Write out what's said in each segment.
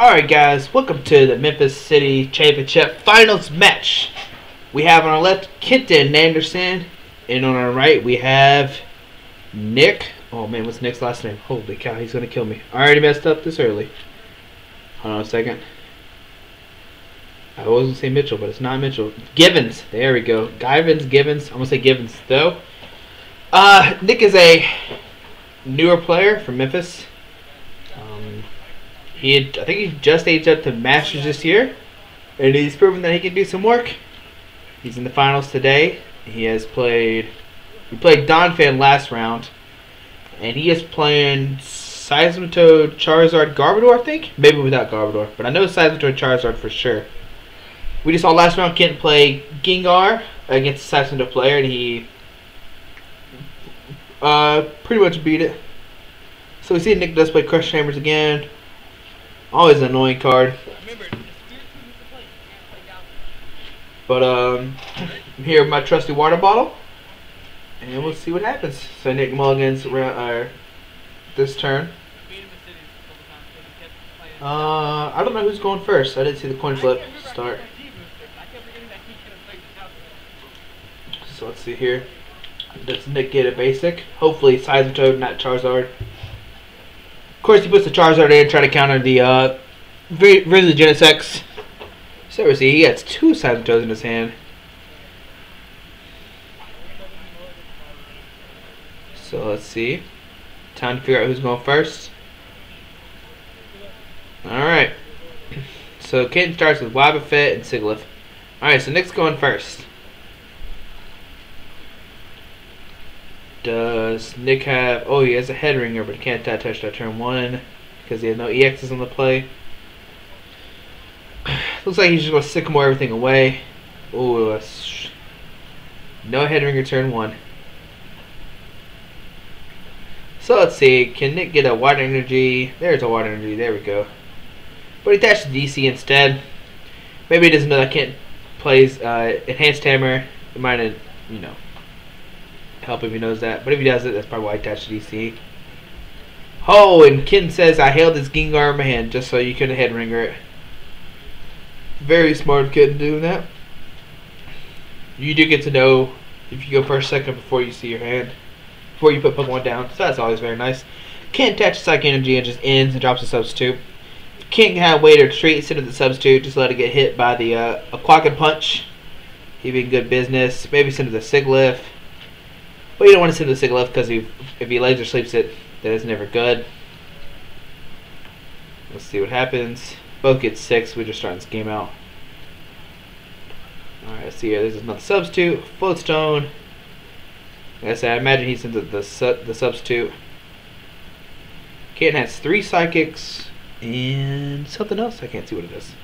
Alright guys, welcome to the Memphis City Championship Finals match. We have on our left Kenton and Anderson, and on our right we have Nick. Oh man, what's Nick's last name? Holy cow, he's gonna kill me. I already messed up this early. Hold on a second. I was gonna say Mitchell, but it's not Mitchell. Givens, there we go. Givens, I'm gonna say Givens though. Nick is a newer player from Memphis. I think he just aged up to Masters this year, and he's proven that he can do some work. He's in the finals today. He played Donphan last round, and he is playing Seismatoad, Charizard, Garbodor, I think? Maybe without Garbodor, but I know Seismatoad, Charizard for sure. We just saw last round Kenton play Gengar against a Seismatoad player, and he pretty much beat it. So we see Nick does play Crush Hammers again. Always an annoying card. But I'm here with my trusty water bottle, and we'll see what happens. So Nick mulligans this turn. I don't know who's going first. I didn't see the coin flip start. So let's see here. Does Nick get a basic? Hopefully Seismatoad, not Charizard. Of course, he puts the Charizard in, try to counter the Grizzly Genesect. So we see he has two Seismatoads in his hand. So let's see. Time to figure out who's going first. Alright. So Kenton starts with Wobbuffet and Sigilyph. Alright, so Nick's going first. Does Nick have... Oh, he has a head ringer, but he can't touch that turn 1 because he has no EXs on the play. Looks like he's just going to Sycamore everything away. Oh, no head ringer turn 1. So let's see. Can Nick get a Water Energy? There's a Water Energy. There we go. But he attached DC instead. Maybe he doesn't know that Kent plays Enhanced Hammer. It might have, help if he knows that, but if he doesn't, that's probably why I attached DC. Oh, and Kenton says I held this Gengar in my hand just so you couldn't head ringer it. Very smart kid doing that. You do get to know if you go first, second before you see your hand, before you put Pokemon down, so that's always very nice. Kenton attaches Psychic Energy and just ends and drops a substitute. If Kenton had a way to retreat instead of the substitute, just let it get hit by the a Quack Punch. He'd be in good business. Maybe send it to Sigilyph. But you don't want to send the Sigilyph because if he laser sleeps it, that is never good. Let's see what happens. Both get 6. We're just starting this game out. Alright, let's see here. This is another substitute. Floatstone. Like I said, I imagine he sends the substitute. Kenton has 3 Psychics and something else. I can't see what it is.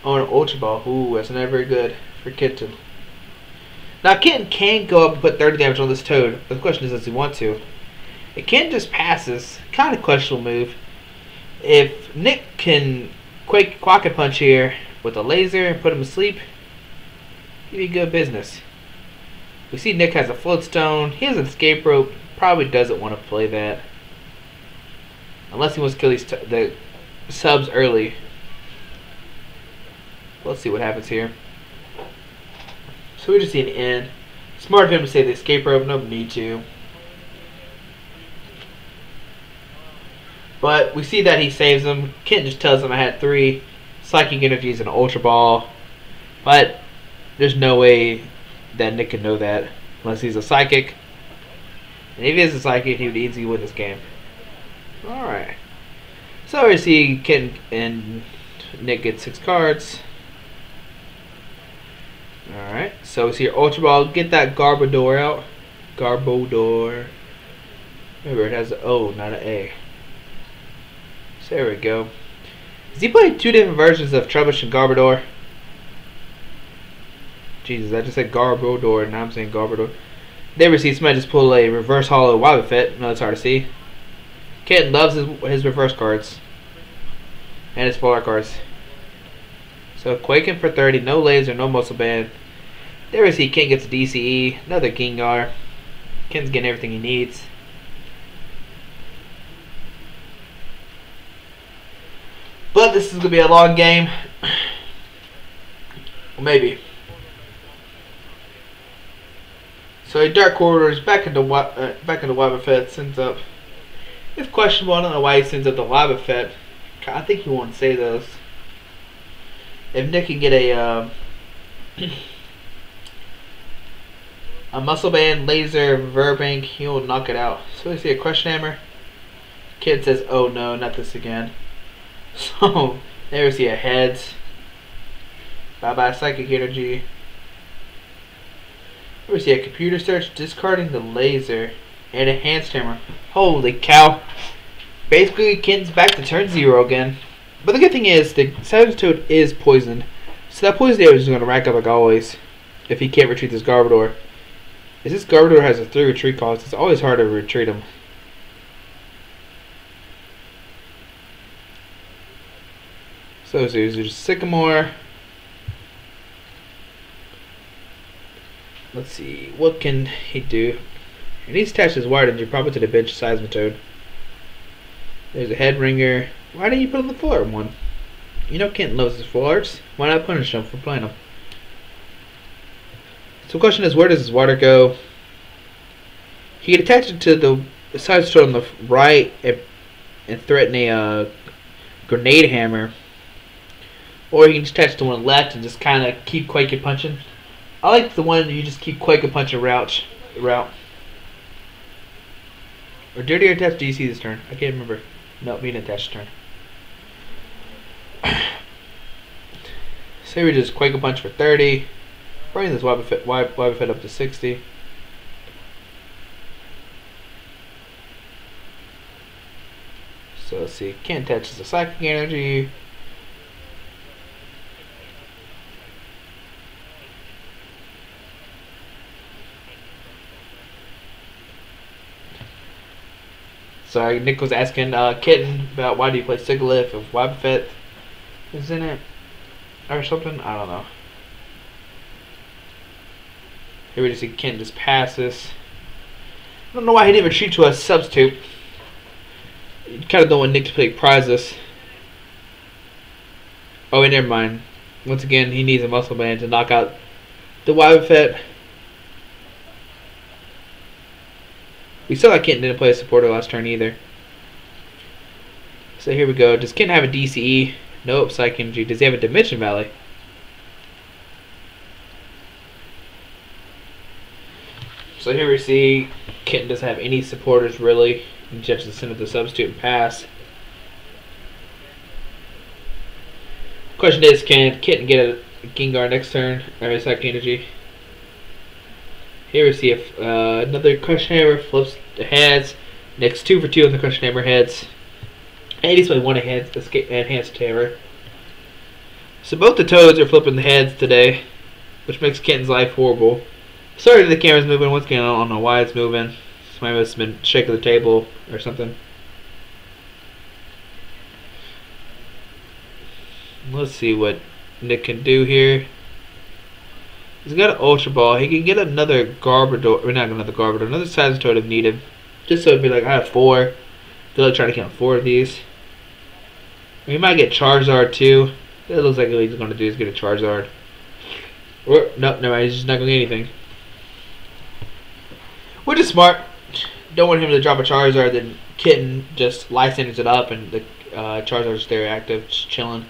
Oh, an Ultra Ball. Ooh, that's not very good for Kenton. Now, Kenton can go up and put 30 damage on this Toad, but the question is, does he want to? It can just passes. Kind of questionable move. If Nick can Quack Punch here with a laser and put him to sleep, he'd be good business. We see Nick has a Floatstone. He has an Escape Rope. Probably doesn't want to play that. Unless he wants to kill the subs early. Let's see what happens here. So we just see an end. Smart of him to say the Escape Rope. No need to. But we see that he saves him. Kenton just tells him I had 3 Psychic Energies and an Ultra Ball. But there's no way that Nick can know that unless he's a Psychic. And if he is a Psychic, he would easily win this game. Alright. So we see Kenton and Nick get 6 cards. Alright, so we see your Ultra Ball. Get that Garbodor out. Garbodor. Remember, it has an O, not an A. So there we go. Is he playing 2 different versions of Trubbish and Garbodor? Jesus, I just said Garbodor, and now I'm saying Garbodor. There we see somebody just pull a reverse hollow Wobbuffet. No, it's hard to see. Kenton loves his reverse cards. And his polar cards. So Quaking for 30, no laser, no muscle band. There we see Ken gets a DCE, another Gengar. Ken's getting everything he needs. but this is gonna be a long game. Maybe. So Dark Corridor is back into Wobbuffet. Sends up. It's questionable. I don't know why he sends up the Wobbuffet. I think he won't say those. If Nick can get a Muscle Band, Laser, Verbank, he will knock it out. So we see a Crush Hammer. Kid says, "Oh no, not this again." So there we see a Heads. Bye bye Psychic Energy. We see a Computer Search, discarding the Laser, and a Enhanced Hammer. Holy cow! Basically, Kenton's back to turn 0 again. But the good thing is, the Seismatoad is poisoned. So that poison damage is going to rack up like always, if he can't retreat this Garbodor. If this Garbodor has a 3 retreat cost, it's always hard to retreat him. So there's Sycamore. Let's see, what can he do? He needs to attach his wire energy probably to the bench Seismatoad. There's a Head Ringer. Why didn't you put on the full art one? You know Kenton loves his full arts. Why not punish him for playing them? So the question is, where does his water go? He can attach it to the Seismatoad on the right and threaten a Grenade Hammer. Or he can just attach it to one left and just kind of keep Quake and punching. I like the one you just keep Quake and punching route. Or did he attach DC this turn? I can't remember. No, he didn't attach this turn. Say we just Quake a Punch for 30. Bring this Wobbuffet up to 60. So let's see. Can't attach the Psychic Energy. So Nick was asking Kenton about why do you play Sigilyph if Wobbuffet is in it or something. I don't know. Here we just see Kenton just pass this. I don't know why he didn't retreat to a substitute. You kind of don't want Nick to play prizes. Oh, and never mind. Once again, he needs a Muscle Band to knock out the Wobbuffet. We saw that Kenton didn't play a supporter last turn either. So here we go. Does Kenton have a DCE? Nope. Psychic Energy. Does he have a Dimension Valley? So here we see Kenton doesn't have any supporters really. He just has to send up the substitute and pass. Question is, can Kenton get a Gengar next turn? Or a Psychic Energy? Here we see if another Crush Hammer flips the heads. Next 2 for 2 on the Crush Hammer heads. And he's playing one Enhanced Hammer. So both the Toads are flipping the heads today, which makes Kenton's life horrible. Sorry that the camera's moving. Once again, I don't know why it's moving. Somebody must have been shaking the table or something. Let's see what Nick can do here. He's got an Ultra Ball. He can get another Garbodor, or not another Garbodor, another Seismatoad if needed. Just so it'd be like, I have 4. They'll try to count 4 of these. He might get Charizard too. It looks like what he's going to do is get a Charizard. Or, nope, never mind. He's just not going to get anything. Which is smart. Don't want him to drop a Charizard, then Kenton just licenses it up and the Charizard's there active, just chilling.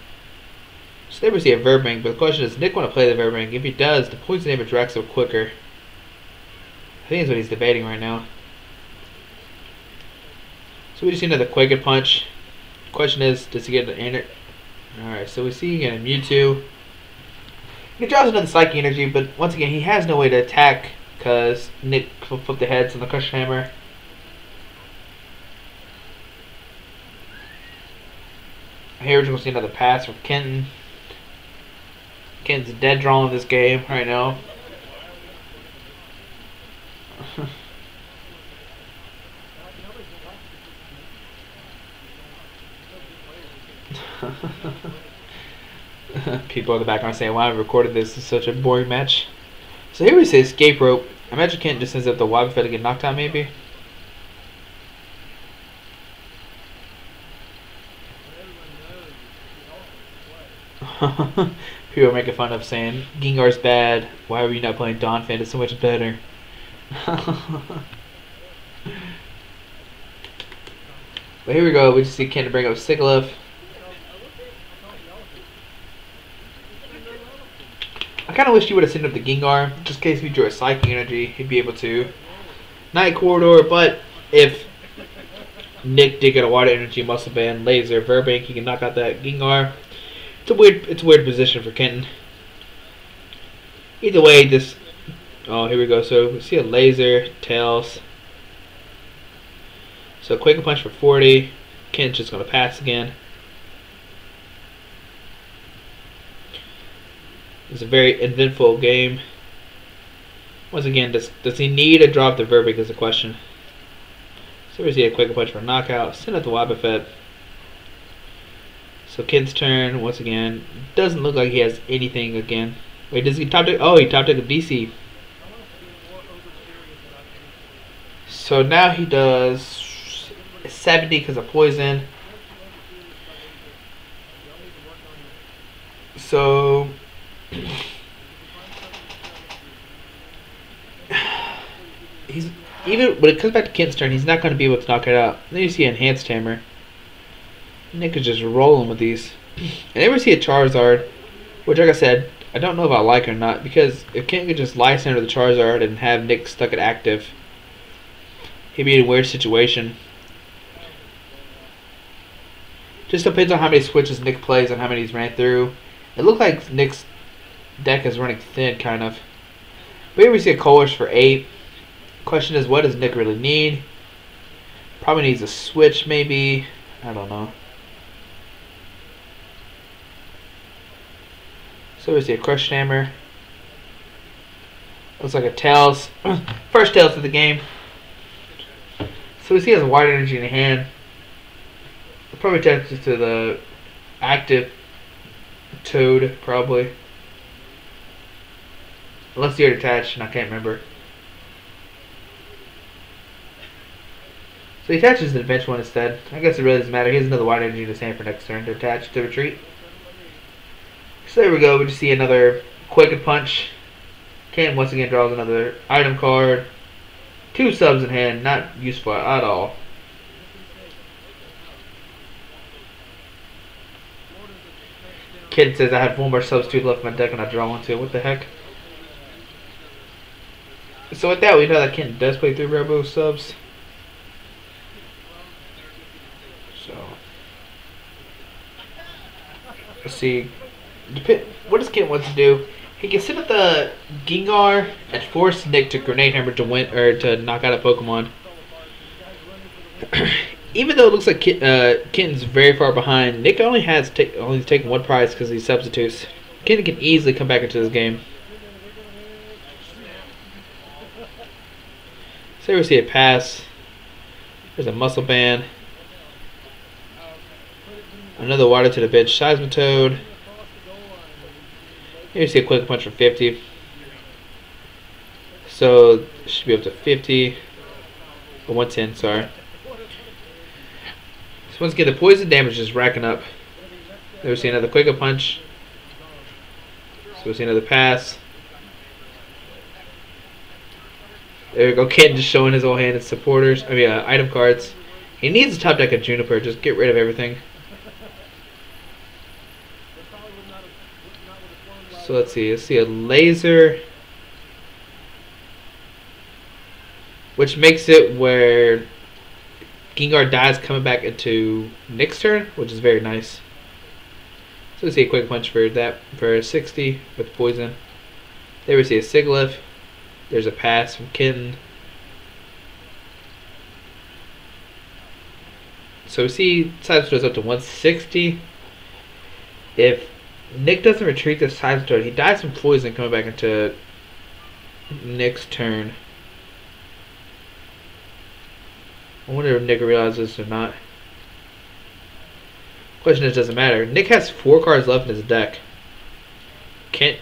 So there we see a Verbank, but the question is, Nick want to play the Verbank? If he does, the poison damage racks up quicker. I think that's what he's debating right now. So we just see another Quake Punch. Question is, does he get an Alright, so we see again a Mewtwo. He draws another Psychic Energy, but once again, he has no way to attack because Nick flipped the heads on the Crush Hammer. Here we're just going to see another pass from Kenton. Kenton's dead drawn in this game right now. People in the background saying, "Why I recorded this? This is such a boring match." So here we say Escape Rope. I imagine Kenton just sends up the Wobbuffet to get knocked out maybe. People are making fun of saying Gengar's bad. Why are you not playing Donphan? It's so much better. But here we go. We just see Kenton bring up Sigilyph. I kind of wish you would have sent up the Gengar, just in case he drew a Psychic Energy, he'd be able to Night Corridor. But if Nick did get a Water Energy, Muscle Band, Laser, Verbank, he can knock out that Gengar. It's a weird position for Kenton. Either way, this. Oh, here we go. So we see a Laser, Tails. So Quick Punch for 40. Kenton's just gonna pass again. It's a very eventful game. Once again, does he need a drop the Verbic is the question. So we see a Quick Punch for knockout. Send out the Wobbuffet. So Ken's turn once again. Doesn't look like he has anything again. Wait, does he top deck? Oh, he top deck a DC. So now he does 70 because of poison. So he's even when it comes back to Ken's turn, he's not going to be able to knock it out. Then you see Enhanced Hammer. Nick is just rolling with these. And then we see a Charizard, which, like I said, I don't know if I like it or not, because if Ken could just Life Center the Charizard and have Nick stuck at active, he'd be in a weird situation. Just depends on how many switches Nick plays and how many he's ran through. It looked like Nick's deck is running thin, kind of. But here we see a Colress for 8. Question is, what does Nick really need? Probably needs a switch, maybe. I don't know. So we see a Crush Hammer. Looks like a Tails. First Tails of the game. So we see he has a Water Energy in the hand. Probably attaches to the active Toad, probably. Unless you're attached, and I can't remember. So he attaches the Adventure one instead. I guess it really doesn't matter. He has another Water Energy in his hand for next turn to attach to retreat. So there we go. We just see another Quick Punch. Ken once again draws another item card. 2 subs in hand, not useful at all. Ken says I have 1 more substitute left in my deck and I draw 1 too. What the heck? So with that, we know that Ken does play 3 Robo subs. So let's see. What does Ken want to do? He can sit at the Gengar and force Nick to Grenade Hammer to win or to knock out a Pokemon. Even though it looks like Kenton's very far behind, Nick only has only taken 1 prize because he substitutes. Kenton can easily come back into this game. So here we see a pass. There's a Muscle Band. Another Water to the bench. Seismatoad. Here you see a Quick Punch for 50. So it should be up to 50. Or 110, sorry. So once again, the poison damage is racking up. There we see another Quick Punch. So we see another pass. There we go. Kenton just showing his old hand as supporters. I mean, item cards. He needs to top deck a Juniper. Just get rid of everything. So let's see. Let's see a Laser, which makes it where Gengar dies coming back into Nick's turn, which is very nice. So let's see a Quick Punch for that for 60 with poison. There we see a Sigilyph. There's a pass from Kenton. So we see Seismatoad goes up to 160. If Nick doesn't retreat this Seismatoad, he dies from poison coming back into Nick's turn. I wonder if Nick realizes this or not. Question is, doesn't matter. Nick has 4 cards left in his deck. Can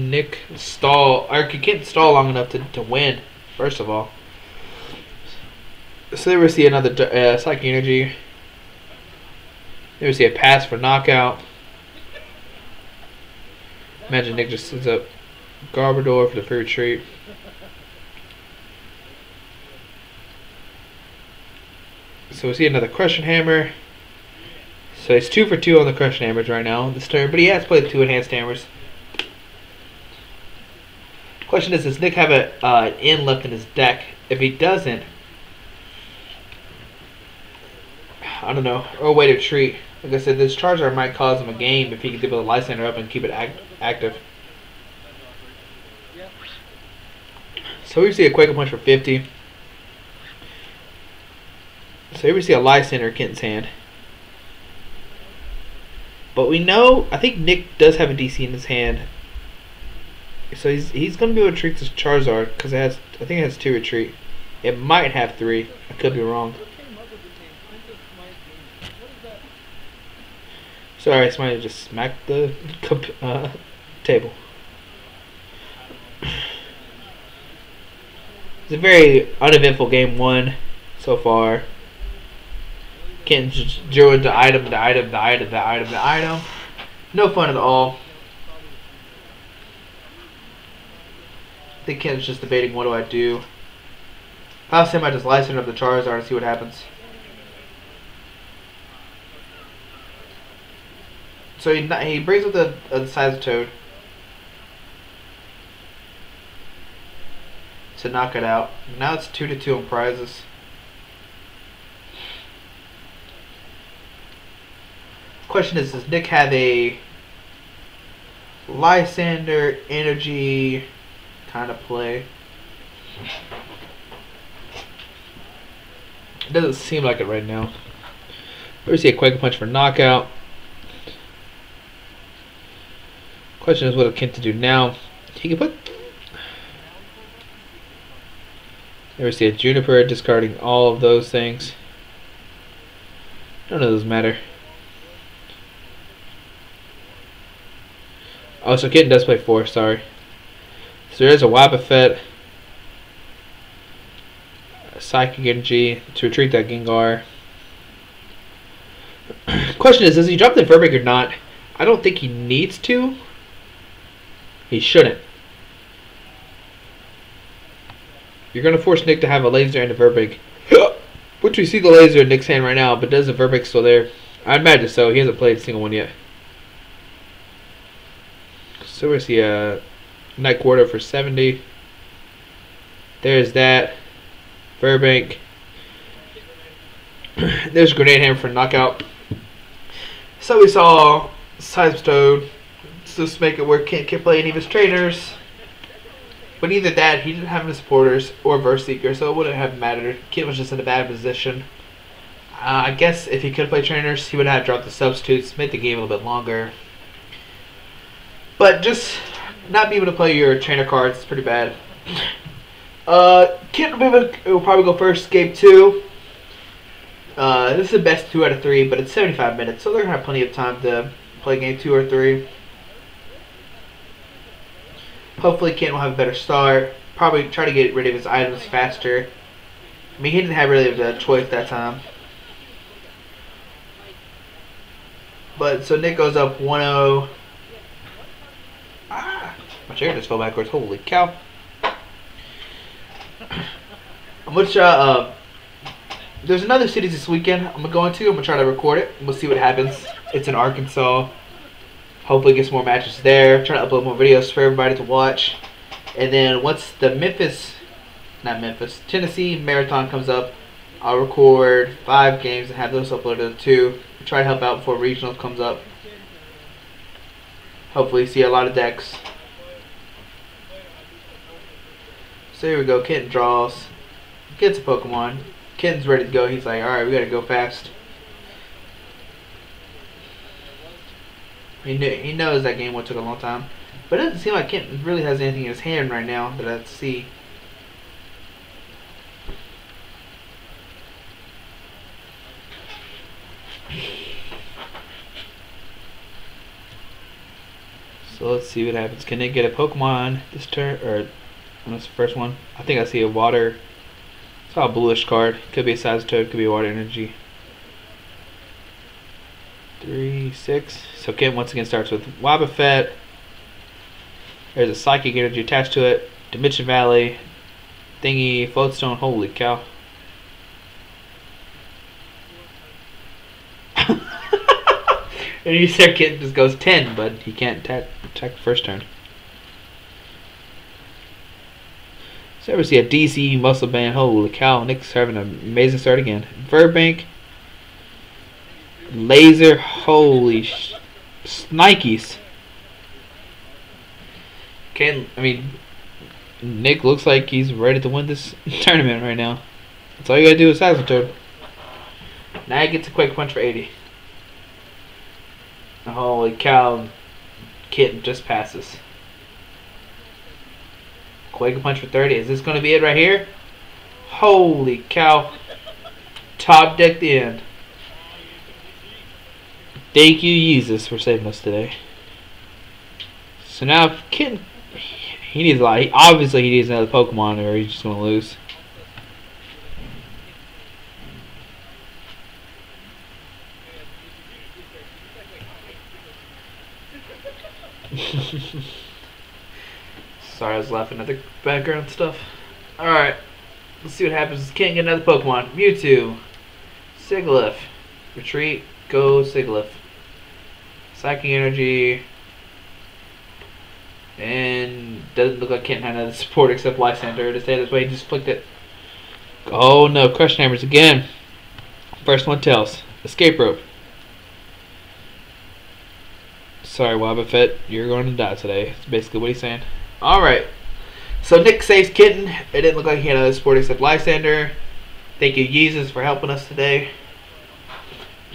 Nick stall, or can Kenton stall long enough to win, first of all? So there we see another Psychic Energy. There we see a pass for knockout. Imagine Nick just sends up Garbodor for the free retreat. So we see another Crushing Hammer. So he's 2 for 2 on the Crushing Hammers right now this turn, but he has played 2 Enhanced Hammers. Question is, does Nick have an in left in his deck? If he doesn't, I don't know, or a way to treat. Like I said, this Charizard might cause him a game if he can deal with a Lysander up and keep it active. So we see a Quaker Punch for 50. So here we see a Lysander in Kenton's hand. But we know, I think Nick does have a DC in his hand. So he's going to be able to treat this Charizard because I think it has 2 retreat. It might have 3. I could be wrong. Sorry, somebody just smacked the table. It's a very uneventful game 1 so far. Kenton just drew into item. No fun at all. I think Kenton's just debating, what do I do? If I was him, I just Lysander up the Charizard and see what happens. So he brings up the Seismatoad to knock it out. Now it's 2 to 2 on prizes. Question is, does Nick have a Lysander energy kind of play? It doesn't seem like it right now. We see a Quaker Punch for knockout. Question is, what does Kenton do now? He can put. There we see a Juniper, discarding all of those things. None of those matter. Oh, so Kenton does play 4, sorry. So there's a Wobbuffet, a Psychic Energy to retreat that Gengar. Question is, does he drop the Verbic or not? I don't think he needs to. He shouldn't. You're going to force Nick to have a laser and a Verbic. Which we see the laser in Nick's hand right now, but does the Verbic still there? I'd imagine so. He hasn't played a single one yet. So we see a Night Quarter for 70. There's that. Verbank. There's Grenade Hammer for knockout. So we saw Seismatoad. Just make it where Kent can play any of his trainers. But either that, he didn't have any supporters or Verse Seeker, so it wouldn't have mattered. Kent was just in a bad position. I guess if he could play trainers, he would have dropped the substitutes, made the game a little bit longer. But just not being able to play your trainer cards is pretty bad. Kent will probably go first, game 2. This is the best 2 out of 3, but it's 75 minutes, so they're going to have plenty of time to play game 2 or 3. Hopefully Kent will have a better start. Probably try to get rid of his items faster. I mean, he didn't have really the choice that time. But, so Nick goes up 1-0. My chair just fell backwards. Holy cow. There's another city this weekend I'm going to try to record it. We'll see what happens. It's in Arkansas. Hopefully get some more matches there. Try to upload more videos for everybody to watch. And then once the Tennessee Marathon comes up, I'll record 5 games and have those uploaded too. Try to help out before regionals comes up. Hopefully see a lot of decks. So here we go. Kenton draws. Gets a Pokemon. Kenton's ready to go. He's like, alright, we gotta go fast. He knows that game took a long time. But it doesn't seem like Kenton really has anything in his hand right now that I see. So let's see what happens. Can they get a Pokemon this turn? Or on this first one? I think I see a water. It's all a bluish card. Could be a Seismatoad, could be a water energy. 3, 6. So Kent once again starts with Wobbuffet. There's a psychic energy attached to it. Dimension Valley. Thingy. Floatstone. Holy cow. And you said Kenton just goes 10, but he can't attack the first turn. So we see a DC Muscle Band. Holy cow. Nick's having an amazing start again. Verbank. Laser. Holy Snikes. Nick looks like he's ready to win this tournament right now. That's all you gotta do with Seismatoad. Now he gets a Quake Punch for 80. Holy cow. Kenton just passes. Quake Punch for 30. Is this going to be it right here? Holy cow. Top deck the end. Thank you, Jesus, for saving us today. So now Kenton, he needs a lot. Obviously he needs another Pokemon or he's just going to lose. Sorry, I was laughing at the background stuff. Alright, let's see what happens. Can't get another Pokemon. Mewtwo. Sigilyph. Retreat. Go Sigilyph. Psychic Energy. And doesn't look like Kenton had another support except Lysander. To stay this way, he just flicked it. Oh no, Crush Hammers again. First one tells. Escape Rope. Sorry, Wobbuffet, you're going to die today. That's basically what he's saying. Alright. So Nick saves Kenton. It didn't look like he had another support except Lysander. Thank you, Jesus, for helping us today.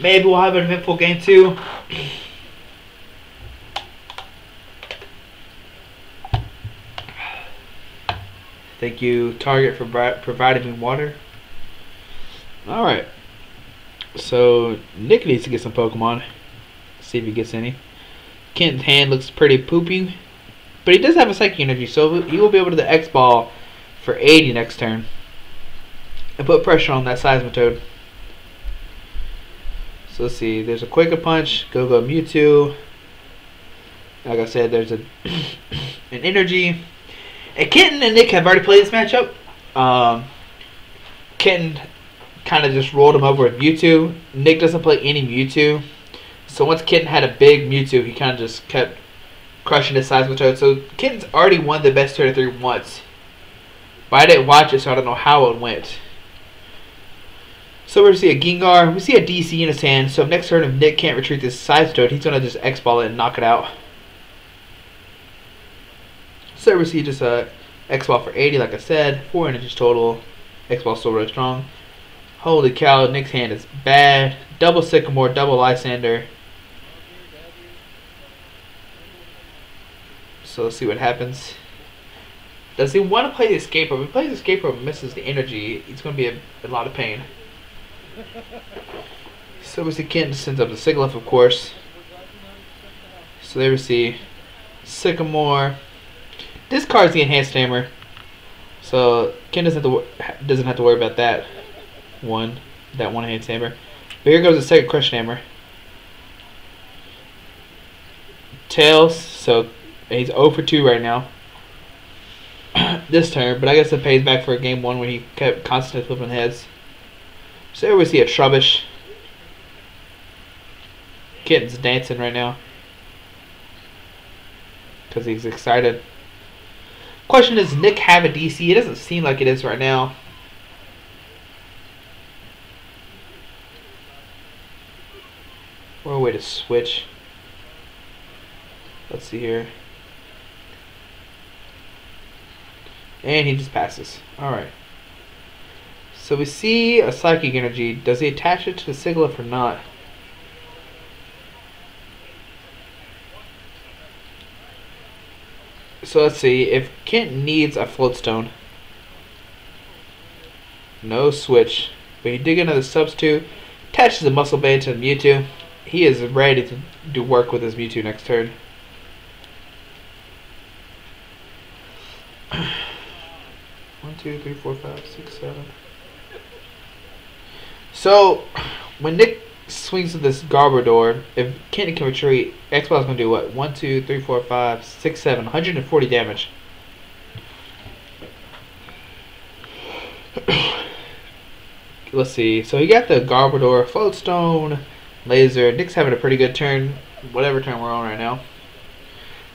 Maybe we'll have an eventful game too. Thank you, Target, for providing me water. Alright. So Nick needs to get some Pokemon. See if he gets any. Kenton's hand looks pretty poopy, but he does have a Psychic Energy, so he will be able to the X-Ball for 80 next turn and put pressure on that Seismatoad. So let's see, there's a Quaker Punch, Go Mewtwo. Like I said, there's an Energy. And Kenton and Nick have already played this matchup. Kenton kind of just rolled him over with Mewtwo. Nick doesn't play any Mewtwo. So once Kenton had a big Mewtwo, he kind of just kept crushing his Seismatoad. So Kenton's already won the best 2 out of 3 once. But I didn't watch it, so I don't know how it went. So we're going to see a Gengar. We see a DC in his hand. So next turn, if Nick can't retreat this Seismatoad, he's going to just X-Ball it and knock it out. So we see just a X-Ball for 80, like I said. 4 energies total. X-Ball still really strong. Holy cow, Nick's hand is bad. Double Sycamore, double Lysander. So let's see what happens. Does he want to play the Escape Rope? If he plays the Escape Rope and misses the energy, it's going to be a lot of pain. So we see Kenton sends up the Sigilyph, of course. So there we see Sycamore. Discards the Enhanced Hammer. So Kenton doesn't have to worry about that one Enhanced Hammer. But here goes the second Crush Hammer. Tails, so he's 0 for 2 right now. This turn, but I guess it pays back for game 1 when he kept constantly flipping heads. So here we see a Trubbish. Kenton's dancing right now because he's excited. Question is, does Nick have a DC? It doesn't seem like it is right now. Or a way to switch. Let's see here. And he just passes. Alright. So we see a Psychic Energy. Does he attach it to the Sigilyph or not? So let's see. If Kent needs a Floatstone. No switch. But he did get another substitute. Attaches a Muscle Band to the Mewtwo. He is ready to do work with his Mewtwo next turn. 1, 2, 3, 4, 5, 6, 7. So when Nick swings with this Garbodor. If Kenton can retreat, X-Ball is going to do what? 1, 2, 3, 4, 5, 6, 7. 140 damage. Let's see. So he got the Garbodor, Float Stone, Laser. Nick's having a pretty good turn, whatever turn we're on right now.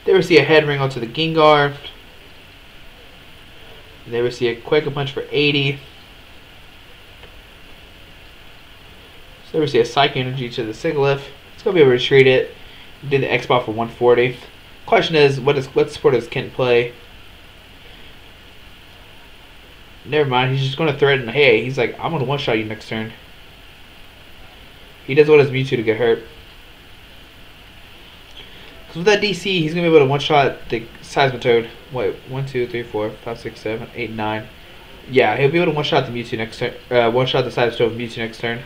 There we see a Head Ring onto the Gengar. There we see a Quake Punch for 80. So there we see a Psychic Energy to the Sigilyph. It's going to be able to retreat it. Did the X-Ball for 140. Question is, what support does Kent play? Never mind, he's just going to threaten. Hey, he's like, I'm going to one-shot you next turn. He doesn't want his Mewtwo to get hurt. Because with that DC, he's going to be able to one-shot the Seismatoad. Wait, 1, 2, 3, 4, 5, 6, 7, 8, 9. Yeah, he'll be able to one-shot the Mewtwo next turn. One-shot the Seismatoad with Mewtwo next turn.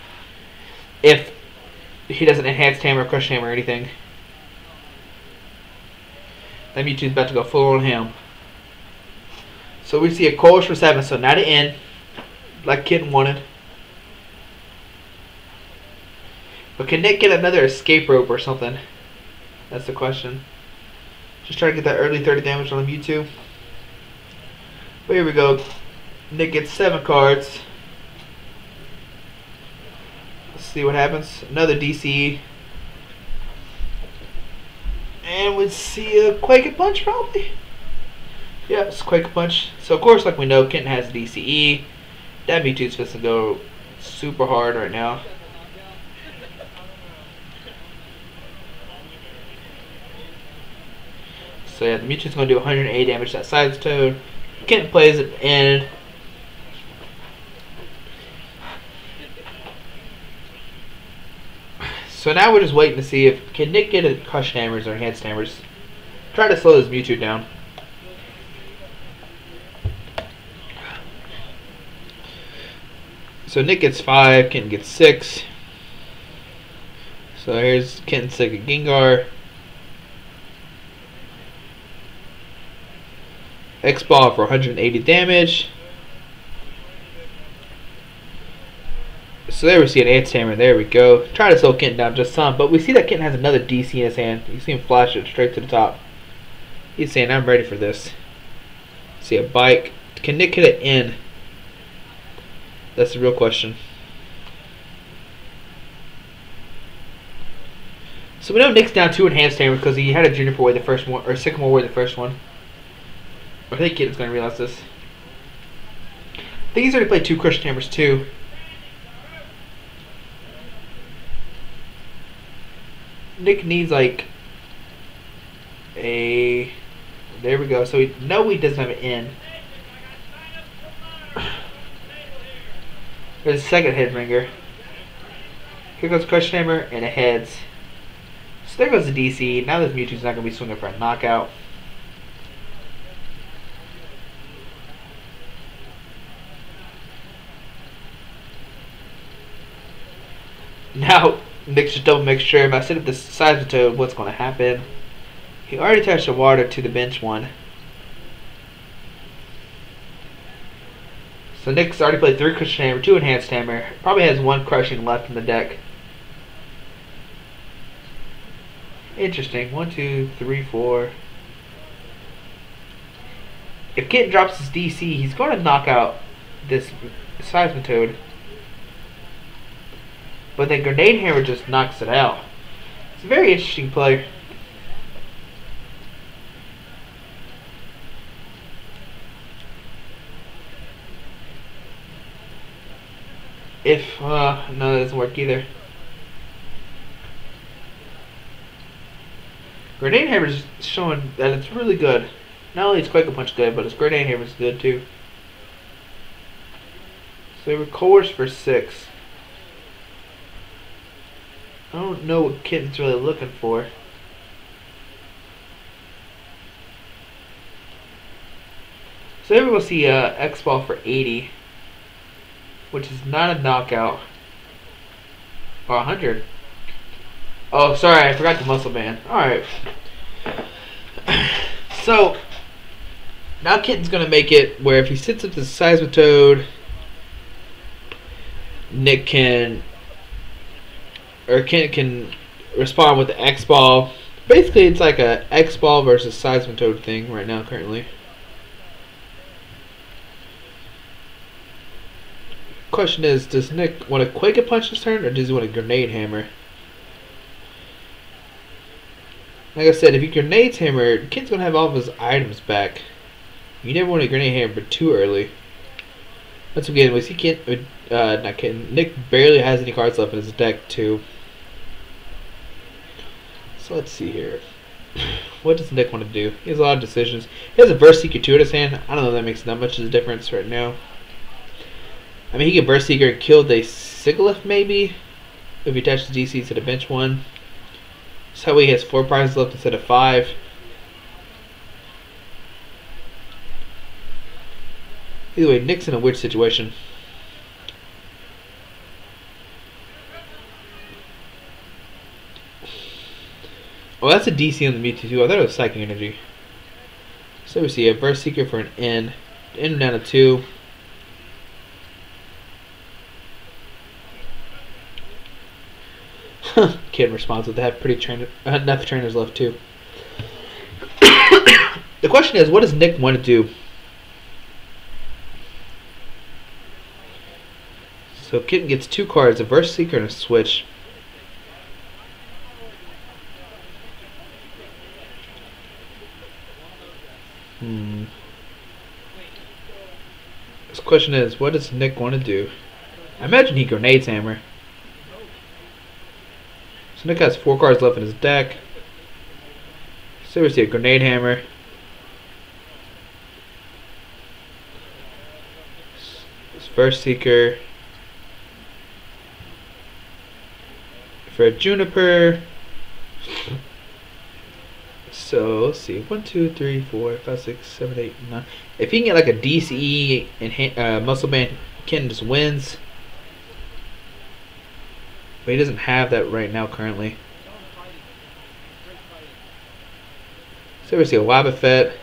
If he doesn't enhance hammer, crush hammer, or anything. That Mewtwo's about to go full on him. So we see a Course for 7, so not an N, like Kenton wanted. But can Nick get another escape rope or something? That's the question. Just trying to get that early 30 damage on the Mewtwo. But here we go. Nick gets 7 cards. Let's see what happens. Another DC. And we see a Quake Punch probably. Yeah, it's Quake Punch. So of course, like we know, Kenton has DCE. That Mewtwo's supposed to go super hard right now. So yeah, the Mewtwo's going to do 180 damage to that Seismatoad. Kenton plays it in. So now we're just waiting to see if can Nick get a Crush Hammers or Enhanced Hammers. Try to slow this Mewtwo down. So Nick gets 5, Kenton gets 6. So here's Kenton's second Gengar. X-Ball for 180 damage. So there we see an Ant Hammer. There we go. Try to slow Kenton down just some, but we see that Kenton has another DC in his hand. You see him flash it straight to the top. He's saying, I'm ready for this. See a Bike. Can Nick hit an N? That's the real question. So we know Nick's down 2 Enhanced Hammer because he had a Juniper Way the first one, or Sycamore Way the first one. I think Kenton's going to realize this. I think he's already played 2 Crush Hammers too. Nick needs like a... There we go. So we know he doesn't have an N. There's a second Head Ringer. Here goes Crush Hammer and a Heads. So there goes the DC. Now this Mewtwo's not going to be swinging for a knockout. Now Nick should double make sure if I set up this Seismatoad, what's going to happen. He already attached the water to the bench one. So Nick's already played 3 Crush Hammer, 2 Enhanced Hammer. Probably has 1 Crushing left in the deck. Interesting. 1, 2, 3, 4. If Kenton drops his DC, he's going to knock out this Seismatoad. But then Grenade Hammer just knocks it out. It's a very interesting play. If, no, that doesn't work either. Grenade Hammer is showing that it's really good. Not only is Quake Punch good, but his Grenade Hammer is good too. So he records for 6. I don't know what Kenton's really looking for. So here we'll see X-Ball for 80, which is not a knockout. Or 100. Oh, sorry, I forgot the Muscle Band. Alright. So, now Kenton's going to make it where if he sits up the Seismatoad, Nick can or can respond with the X ball. Basically, it's like a X ball versus Seismatoad thing right now currently. Question is, does Nick want to Quake and Punch this turn, or does he want a Grenade Hammer? Like I said, if he Grenades Hammer, Kenton's gonna have all of his items back. You never want a Grenade Hammer too early. Once again, we see not Kenton. Nick barely has any cards left in his deck too. So let's see here. What does Nick want to do? He has a lot of decisions. He has a Burst Seeker 2 in his hand. I don't know if that makes that much of a difference right now. I mean, he can Burst Seeker and kill the Sigilyph maybe if he attaches DC to the bench one. So that way he has 4 prizes left instead of 5. Either way, Nick's in a weird situation. Oh, that's a DC on the Mewtwo. I thought it was Psychic Energy. So we see a Burst Seeker for an N. N down to 2. Kid responds with that. Enough trainers left too. The question is, what does Nick want to do? So Kenton gets 2 cards, a Burst Seeker and a Switch. This question is, what does Nick want to do? I imagine he Grenades Hammer. So Nick has 4 cards left in his deck. Seriously, a Grenade Hammer. His Burst Seeker. For a Juniper. So let's see, 1, 2, 3, 4, 5, 6, 7, 8, 9. If he can get like a DCE and Muscle Band, Kenton just wins. But he doesn't have that right now currently. So we see a Wobbuffet.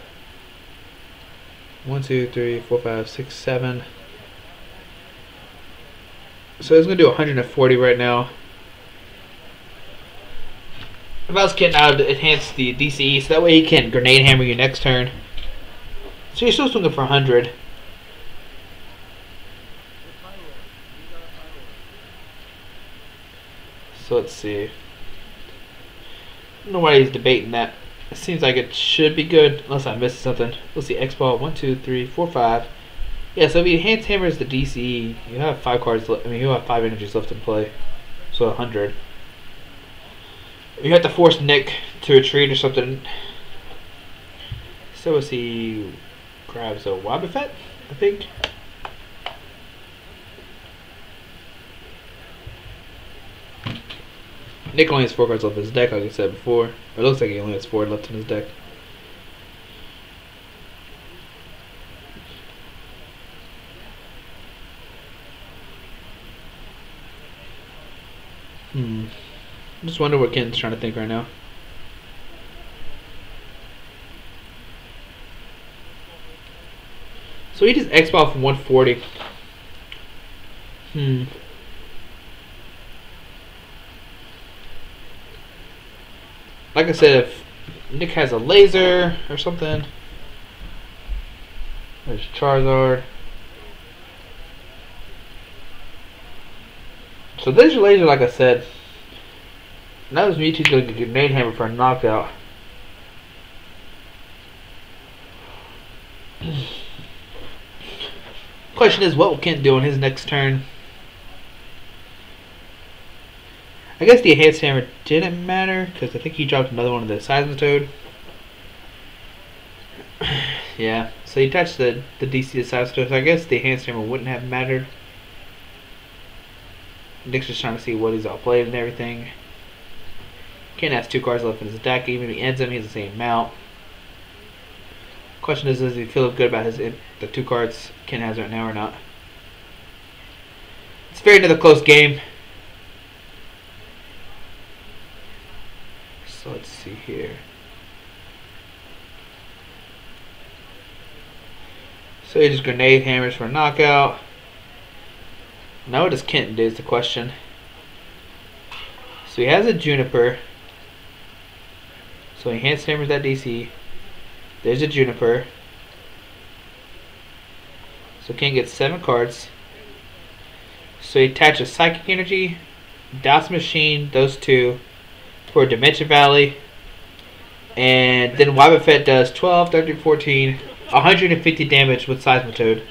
1, 2, 3, 4, 5, 6, 7. So he's gonna do 140 right now. If I was Kenton, I would enhance the DCE so that way he can Grenade Hammer you next turn. So you're still swinging for 100. So let's see. I don't know why he's debating that. It seems like it should be good, unless I missed something. Let's see, X ball 1, 2, 3, 4, 5. Yeah, so if he enhance hammers the DCE, you have 5 cards left. I mean, you have 5 energies left in play. So 100. You have to force Nick to retreat or something. So as he grabs a Wobbuffet, I think. Nick only has 4 cards left in his deck, like I said before. Or it looks like he only has 4 left in his deck. I just wonder what Kenton's trying to think right now. So he just X-Ball from 140. Like I said, if Nick has a laser or something. There's Charizard. So there's your laser, like I said. Now this Mewtwo's going to get a Grenade Hammer for a knockout. Question is, what will Kenton do on his next turn? I guess the Enhanced Hammer didn't matter, because I think he dropped another one of the Seismatoad. Yeah, so he touched the DC to Seismatoad, so I guess the Enhanced Hammer wouldn't have mattered. Nick's just trying to see what he's outplayed and everything. Ken has 2 cards left in his deck. Even if he ends them, he has the same amount. Question is, does he feel good about the 2 cards Ken has right now or not? It's very another close game. So let's see here. So he just Grenade Hammers for a knockout. Now what does Kenton do is the question. So he has a Juniper. So Enhanced Hammers that DC. There's a Juniper. So Ken gets 7 cards. So he attaches Psychic Energy, Douse Machine, those 2, for Dimension Valley. And then Wobbuffet does 12, 13, 14, 150 damage with Seismatoad.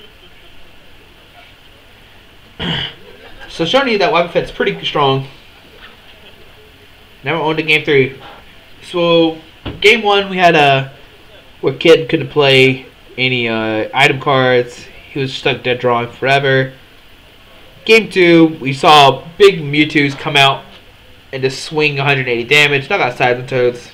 So showing you that Wobbuffet's pretty strong. Now we're on to game 3. So game 1 we had where Kid couldn't play any item cards. He was stuck dead drawing forever. Game 2 we saw big Mewtwo's come out and just swing 180 damage. Knock out Seismatoads.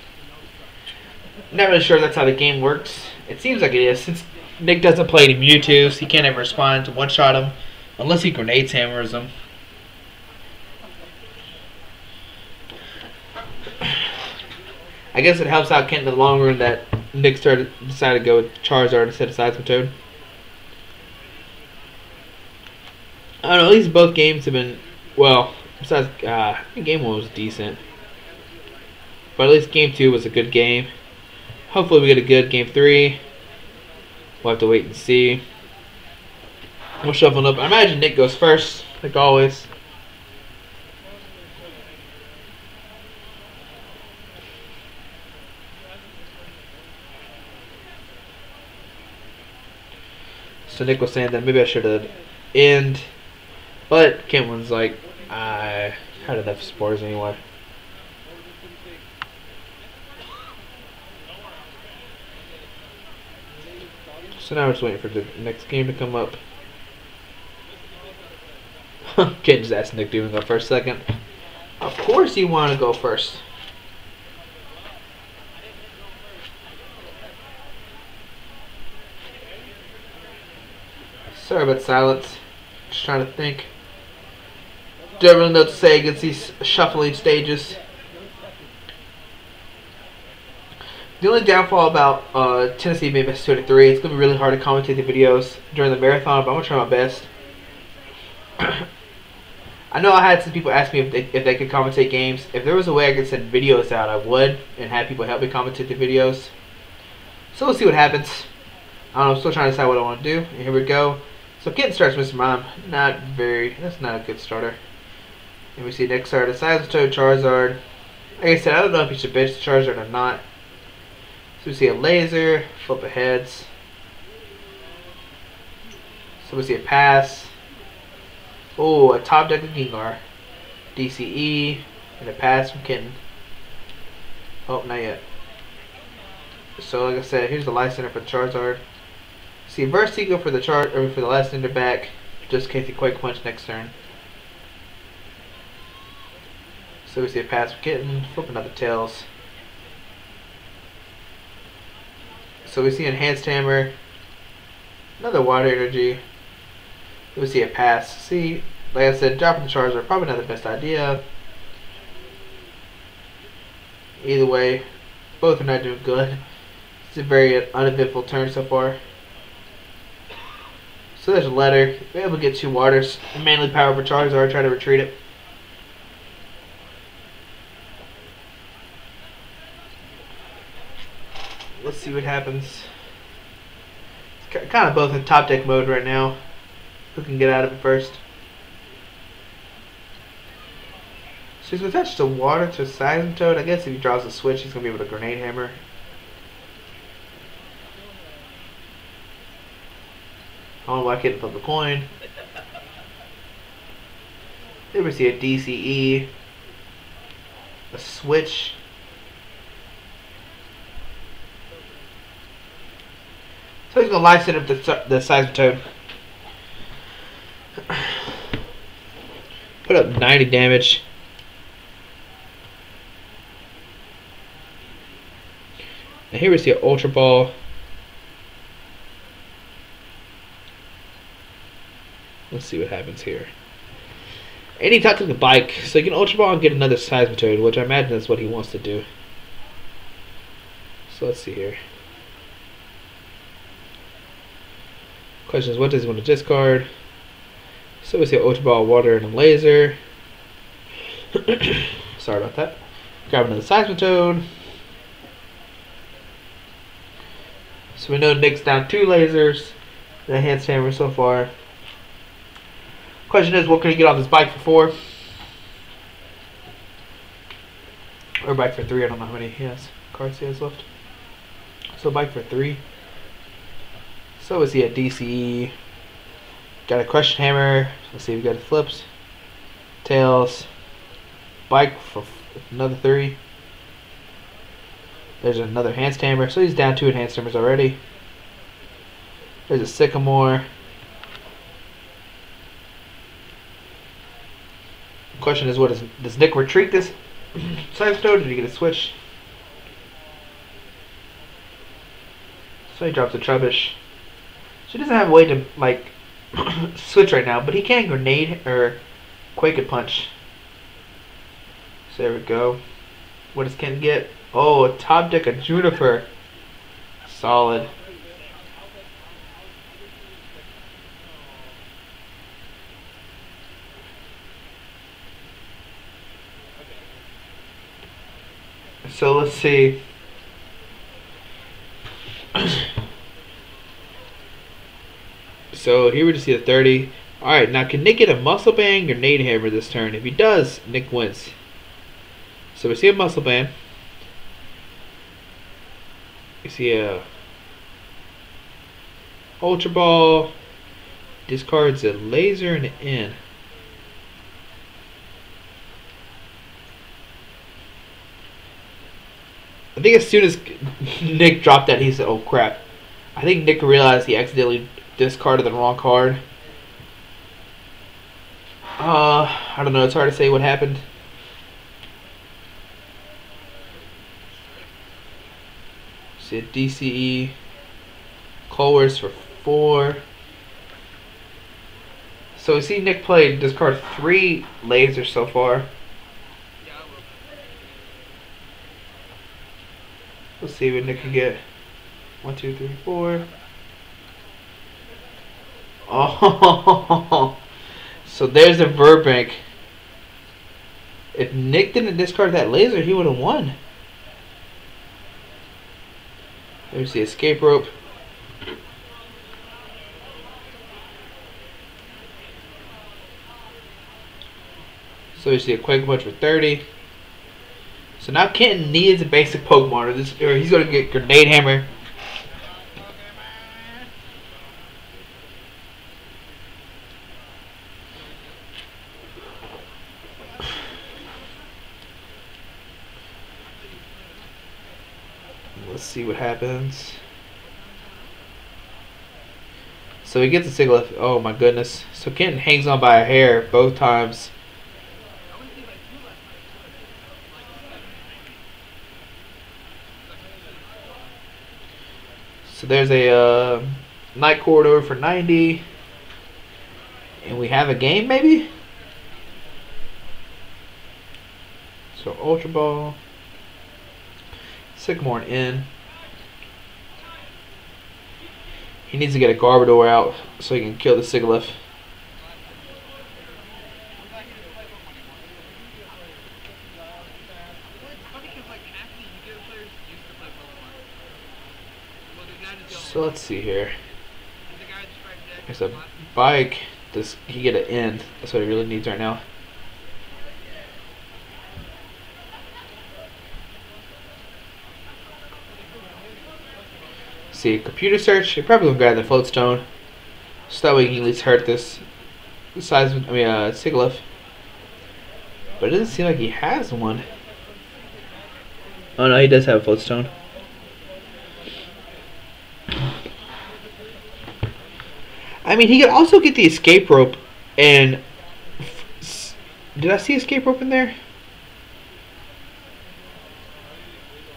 Not really sure that's how the game works. It seems like it is. Since Nick doesn't play any Mewtwo's, he can't ever respond to one-shot him unless he grenades hammers them. I guess it helps out Kenton in the long run that Nick decided to go with Charizard instead of Seismatoad. I don't know, at least both games have been, well, besides, I think game 1 was decent. But at least game 2 was a good game. Hopefully we get a good game 3. We'll have to wait and see. We'll shuffle up. I imagine Nick goes first, like always. So Nick was saying that maybe I should have end. But Kenton's like, I had enough spores anyway. So now we're just waiting for the next game to come up. Kenton just asked Nick, do you want to go first, second? Of course you want to go first. Sorry about silence. Just trying to think. Don't really know what to say against these shuffling stages. The only downfall about Tennessee Memphis 2-3, it's going to be really hard to commentate the videos during the marathon, but I'm going to try my best. I know I had some people ask me if they could commentate games. If there was a way I could send videos out, I would, and have people help me commentate the videos. So we'll see what happens. I don't know, I'm still trying to decide what I want to do. And here we go. So Kenton starts Mr. Mime. That's not a good starter. And we see next starter, Seismatoad, Charizard. Like I said, I don't know if you should bench the Charizard or not. So we see a laser, flip of heads. So we see a pass. Oh, a top deck of Gengar. DCE, and a pass from Kenton. Oh, not yet. So like I said, here's the Life Center for the Charizard. See, Vertigo for the for the last ender back, just in case he Quake Punch next turn. So we see a pass from Kenton, flipping out the tails. So we see Enhanced Hammer, another Water Energy. We see a pass. See, like I said, dropping the Charizard probably not the best idea. Either way, both are not doing good. It's a very uneventful turn so far. So there's a letter. We're able to get 2 waters. Mainly power for Charizard, try to retreat it. Let's see what happens. It's kind of both in top deck mode right now. Who can get out of it first? So he's attached to water to Seismatoad. I guess if he draws a switch, he's going to be able to Grenade Hammer. I don't know why I couldn't flip the coin. Then we see a DCE. A switch. So he's going to Life Center up the Seismatoad. Put up 90 damage. And here we see an Ultra Ball. Let's see what happens here. And he took the bike, so he can Ultra Ball and get another Seismatoad, which I imagine is what he wants to do. So let's see here. Question is, what does he want to discard? So we see Ultra Ball, Water, and a Laser. So Sorry about that. Grab another Seismatoad. So we know Nick's down 2 lasers. The enhanced hammer so far. Question is, what can he get on this bike for 4? Or bike for 3, I don't know how many cards he has left. So bike for 3. So is he at DCE? Got a question hammer. Let's see if we got flips. Tails. Bike for another 3. There's another enhanced hammer. So he's down 2 enhanced hammers already. There's a sycamore. Question is, what does Nick retreat this Seismatoad? Did he get a switch? So he drops a Trubbish. So he doesn't have a way to like switch right now, but he can grenade or Quake and Punch. So there we go. What does Kenton get? Oh, a top deck of Juniper. Solid. So let's see. So here we just see a 30. Alright, now can Nick get a Muscle Band Grenade Hammer this turn? If he does, Nick wins. So we see a Muscle Band. We see a Ultra Ball. Discards a Laser and an N. I think as soon as Nick dropped that, he said, oh crap. I think Nick realized he accidentally discarded the wrong card. I don't know, it's hard to say what happened. See a DCE. Colors for 4. So we see Nick play discard 3 lasers so far. Let's see what Nick can get. 1, 2, 3, 4. Oh, so there's a Burbank. If Nick didn't discard that laser, he would have won. There's the escape rope. So you see a Quake Punch for 30. So now Kenton needs a basic Pokemon, or he's going to get Grenade Hammer. Let's see what happens. So he gets a Sigilyph. Oh my goodness. So Kenton hangs on by a hair both times. So there's a Night Corridor for 90. And we have a game maybe? So Ultra Ball. Sycamore in. He needs to get a Garbodor out so he can kill the Sigilyph. So let's see here. There's a bike. Does he get an end? That's what he really needs right now. See, computer search. You're probably gonna grab the float stone, so that way you can at least hurt this Sigilyph. But it doesn't seem like he has one. Oh no, he does have a float stone. I mean, he could also get the escape rope and. Did I see escape rope in there?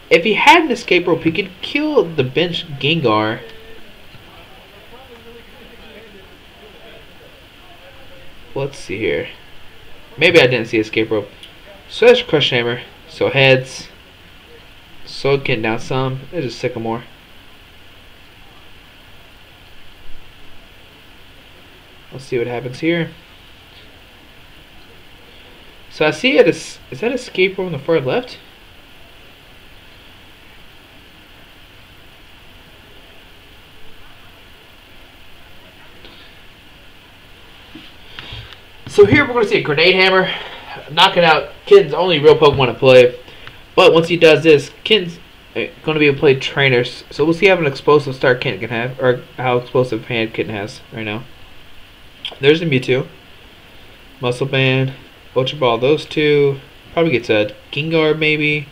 If he had an escape rope, he could kill the bench Gengar. Let's see here. Maybe I didn't see escape rope. So there's Crush Hammer. So heads. So getting down some. There's a Sycamore. Let's see what happens here. So I see it as, is that escape room on the far left? So here we're going to see a grenade hammer knocking out Kenton's only real Pokemon to play. But once he does this, Kenton's going to be able to play trainers. So we'll see how an explosive start Kenton can have, or how explosive hand Kenton has right now. There's the Mewtwo. Muscle Band, Ultra Ball, those two. Probably gets a Gengar maybe.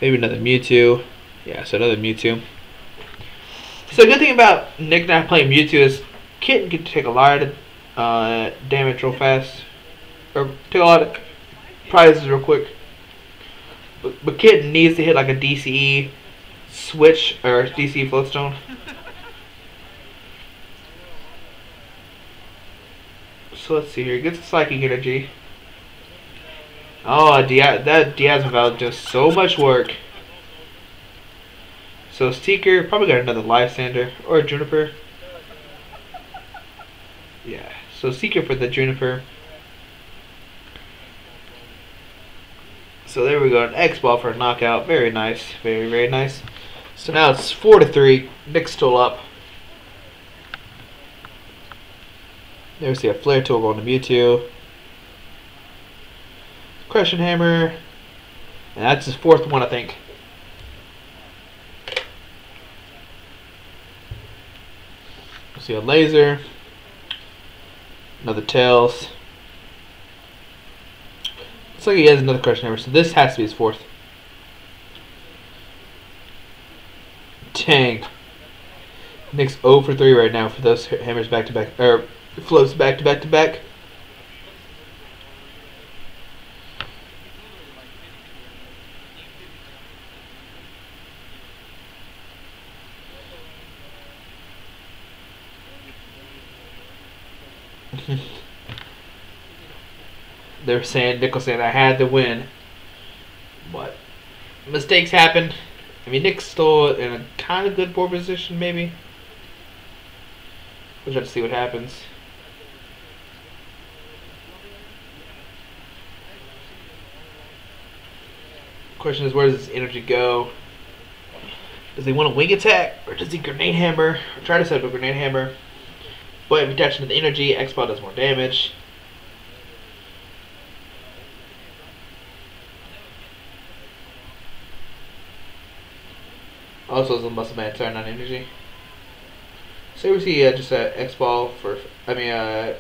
Maybe another Mewtwo. Yeah, so another Mewtwo. So the good thing about Nick not playing Mewtwo is Kenton can take a lot of damage real fast. Or take a lot of prizes real quick. But Kenton needs to hit like a DCE switch or DCE floatstone. So let's see here. Gets a psychic energy. Oh, that Diazma Valve does so much work. So Seeker probably got another Lysander or a Juniper. Yeah. So Seeker for the Juniper. So there we go, an X-Ball for a knockout. Very nice. Very, very nice. So now it's 4-3. Nick's still up. There we see a Flare Tool going to Mewtwo. Crushing Hammer. And that's his fourth one, I think. We see a Laser. Another Tails. Looks like he has another Crushing Hammer, so this has to be his fourth. Dang. Nick's 0 for 3 right now for those hammers back to back, or floats back to back to back. They're saying, Nick was saying I had to win, but mistakes happen. I mean, Nick's still in a kind of good board position, maybe. We'll try to see what happens. Question is, where does this energy go? Does he want a wing attack, or does he grenade hammer, or try to set up a grenade hammer? But if he touches with the energy, X-Ball does more damage. Also, it's a Muscle Man turn on energy. So we see just a X-Ball for,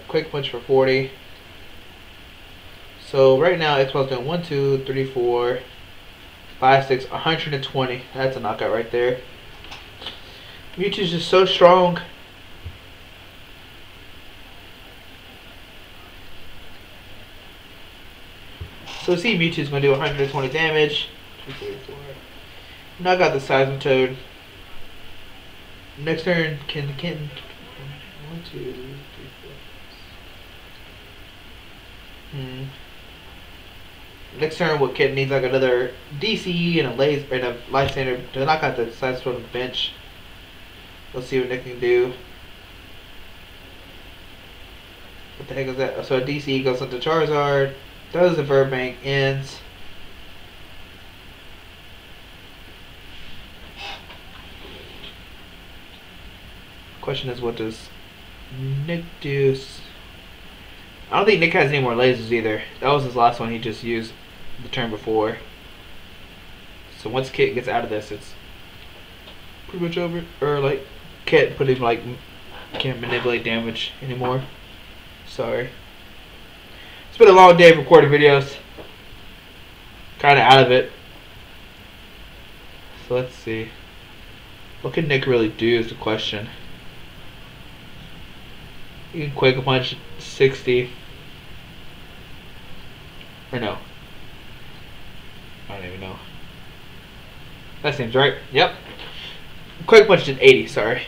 Quick Punch for 40. So right now, X-Ball's doing 1, 2, 3, 4, 5, 6, 120. That's a knockout right there. Mewtwo's just so strong. So see, Mewtwo's going to do 120 damage. 2, 3, 4. Knock out the Seismatoad. Next turn, Kenton. 1, 2, 3, 4. Next turn, what Kenton needs like another DCE and a laser and a Lysander to knock out the Seismatoad on the bench. Let's see what Nick can do. What the heck is that? So a DCE goes into Charizard. Does the Verbank, ends. Question is, what does Nick do? I don't think Nick has any more lasers either. That was his last one he just used the turn before. So once Kit gets out of this, it's pretty much over. Or like, can't manipulate damage anymore. Sorry. It's been a long day of recording videos. Kinda out of it. So let's see. What can Nick really do is the question. You can Quake Punch 60. Or no. I don't even know. That seems right. Yep. Quake Punch did 80, sorry.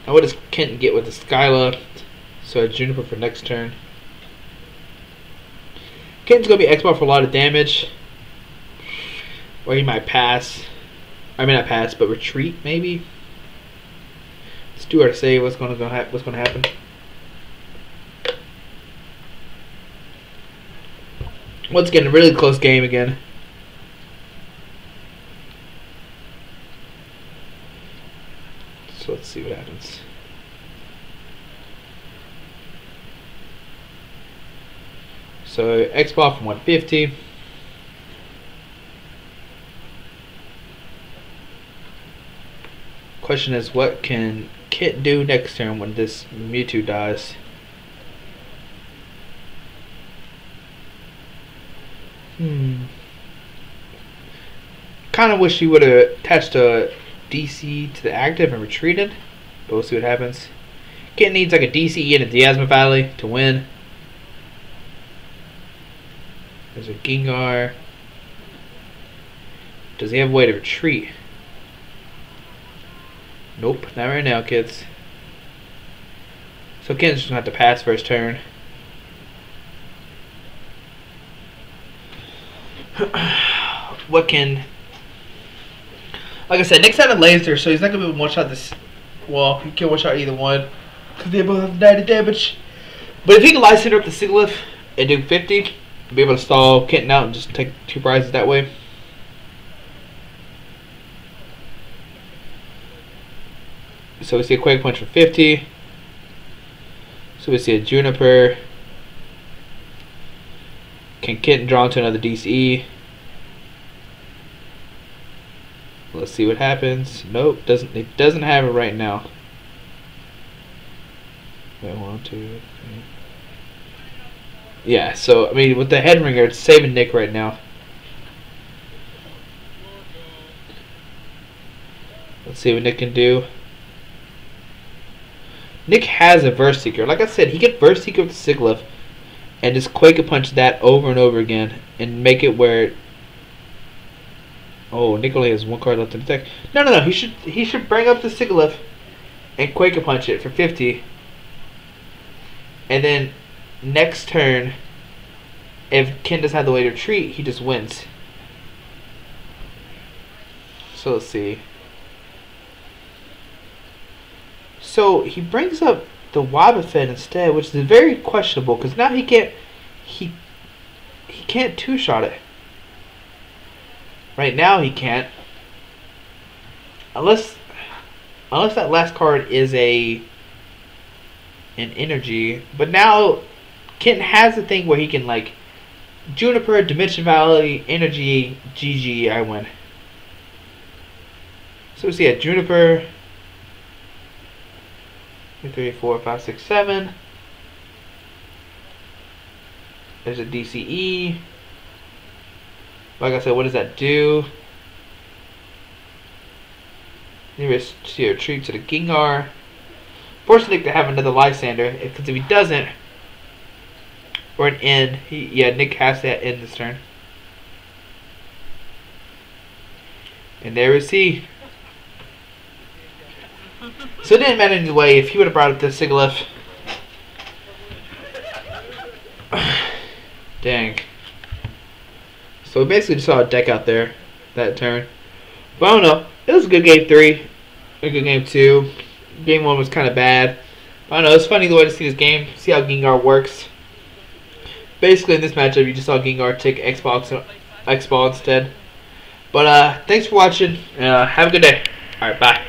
Now what does Kenton get with the Skyla? So a Juniper for next turn. Kenton's going to be X-Ball for a lot of damage. Or he might pass. I mean not pass, but retreat maybe. It's too hard to say what's going to happen. Once again, a really close game again. So let's see what happens. So X-Ball from 150. Question is, what can Kit do next turn when this Mewtwo dies? Kind of wish he would have attached a DC to the active and retreated, but we'll see what happens. Kit needs like a DCE and a Diasma Valley to win. There's a Gengar. Does he have a way to retreat? Nope, not right now, kids. So Kenton's just gonna have to pass first turn. What can... Like I said, Nick's had a laser, so he's not gonna be able to one-shot this. Well, he can one-shot either one, because they both have 90 damage. But if he can Light Center up the Sigilyph and do 50, be able to stall Kenton out and just take 2 prizes that way. So we see a Quake Punch for 50. So we see a Juniper. Can Kenton draw into another DCE? Let's see what happens. Nope, it doesn't have it right now. Wait, 1, 2, 3. Yeah, so I mean with the head ringer, it's saving Nick right now. Let's see what Nick can do. Nick has a Verse Seeker. Like I said, he could Verse Seeker with the Sigilyph and just Quake Punch that over and over again and make it where... Oh, Nick only has 1 card left in the deck. No. He should bring up the Sigilyph and Quake Punch it for 50. And then next turn, if Ken doesn't have the way to retreat, he just wins. So let's see. So he brings up the Wobbuffet instead, which is very questionable because now he can't 2-shot it. Right now he can't, unless that last card is an energy. But now Kenton has a thing where he can like Juniper, Dimension Valley, energy, GG, I win. So we see a Juniper. 2, 3, 4, 5, 6, 7. There's a DCE. Like I said, what does that do? You see a retreat to the Gengar. Force Nick to have another Lysander, because if he doesn't, or an end, Nick has to end this turn. And there we see. So it didn't matter anyway if he would have brought up the Sigilyph. Dang. So we basically just saw a deck out there that turn. But I don't know. It was a good game 3. A good game 2. Game 1 was kind of bad. But I don't know. It's funny the way to see this game. See how Gengar works. Basically in this matchup you just saw Gengar take X-Ball instead. But thanks for watching. Have a good day. Alright, bye.